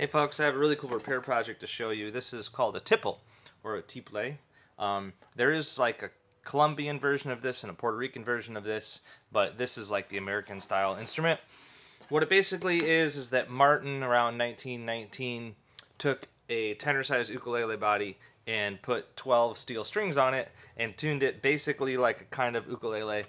Hey folks, I have a really cool repair project to show you. This is called a Tiple, or a Tiple. There is like a Colombian version of this and a Puerto Rican version of this, but this is like the American style instrument. What it basically is that Martin around 1919 took a tenor-sized ukulele body and put 12 steel strings on it and tuned it basically like a kind of ukulele,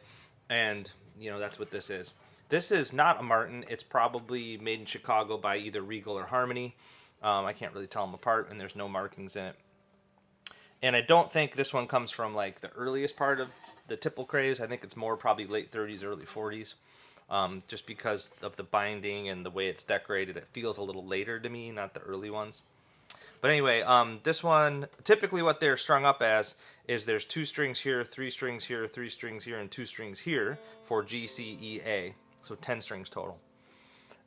and that's what this is. This is not a Martin. It's probably made in Chicago by either Regal or Harmony. I can't really tell them apart, and there's no markings in it. And I don't think this one comes from like the earliest part of the Tiple craze. I think it's more probably late 30s, early 40s. Just because of the binding and the way it's decorated, it feels a little later to me, not the early ones. But anyway, this one, typically what they're strung up as is there's 2 strings here, 3 strings here, 3 strings here, and 2 strings here for G, C, E, A. So 10 strings total.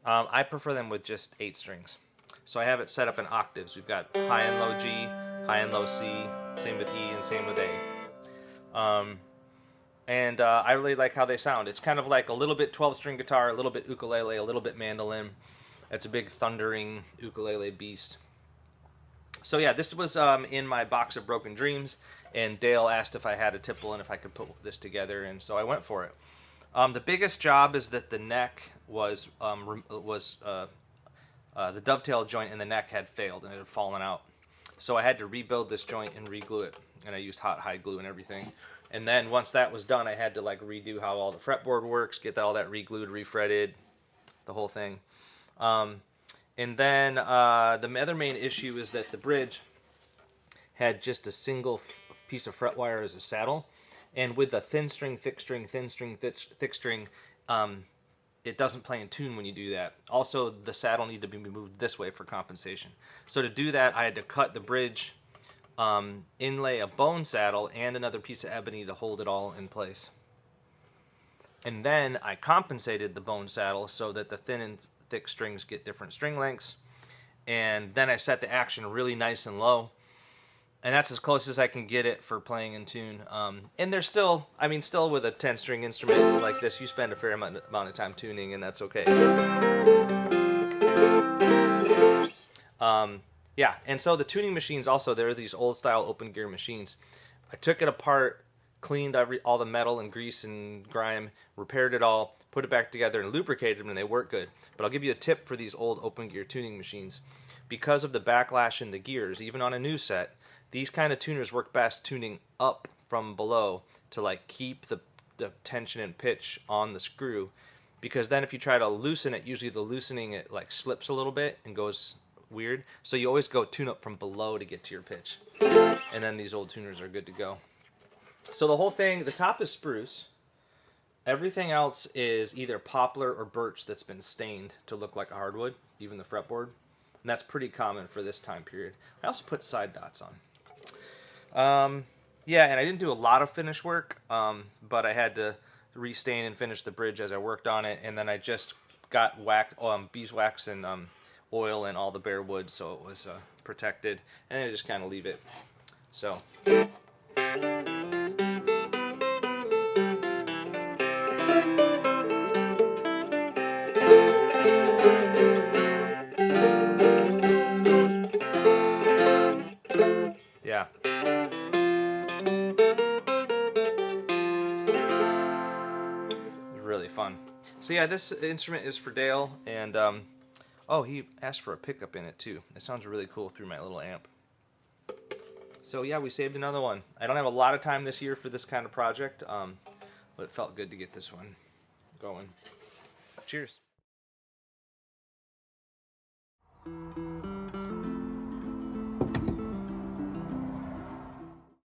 I prefer them with just 8 strings. So I have it set up in octaves. We've got high and low G, high and low C, same with E, and same with A. I really like how they sound. It's kind of like a little bit 12-string guitar, a little bit ukulele, a little bit mandolin. It's a big thundering ukulele beast. So yeah, this was in my box of Broken Dreams, and Dale asked if I had a Tiple and if I could put this together, and so I went for it. The biggest job is that the neck was the dovetail joint in the neck had failed and it had fallen out. So I had to rebuild this joint and re-glue it, and I used hot hide glue and everything. And then once that was done, I had to like redo how all the fretboard works, get all that re-glued, refretted, the whole thing. And then the other main issue is that the bridge had just a single piece of fret wire as a saddle. And with the thin string, thick string, thin string, thick string, it doesn't play in tune when you do that. Also, the saddle needed to be moved this way for compensation. So to do that, I had to cut the bridge, inlay a bone saddle, and another piece of ebony to hold it all in place. And then I compensated the bone saddle so that the thin and thick strings get different string lengths. And then I set the action really nice and low. And that's as close as I can get it for playing in tune. And there's still, still with a 10-string instrument like this, you spend a fair amount of time tuning, and that's okay. Yeah, and so the tuning machines also, there are these old-style open gear machines. I took it apart, cleaned all the metal and grease and grime, repaired it all, put it back together, and lubricated them, and they work good. But I'll give you a tip for these old open gear tuning machines. Because of the backlash in the gears, even on a new set, these kind of tuners work best tuning up from below to like keep the tension and pitch on the screw, because then if you try to loosen it, usually the loosening it like slips a little bit and goes weird. So you always go tune up from below to get to your pitch, and then these old tuners are good to go. So the whole thing, the top is spruce. Everything else is either poplar or birch that's been stained to look like a hardwood, even the fretboard. And that's pretty common for this time period. I also put side dots on. Yeah, and I didn't do a lot of finish work, but I had to restain and finish the bridge as I worked on it, and then I just got beeswax and oil and all the bare wood so it was protected, and then I just kind of leave it. So. Yeah. Really fun. So yeah, this instrument is for Dale, and oh, he asked for a pickup in it too. It sounds really cool through my little amp. So yeah, we saved another one. I don't have a lot of time this year for this kind of project, but it felt good to get this one going. Cheers.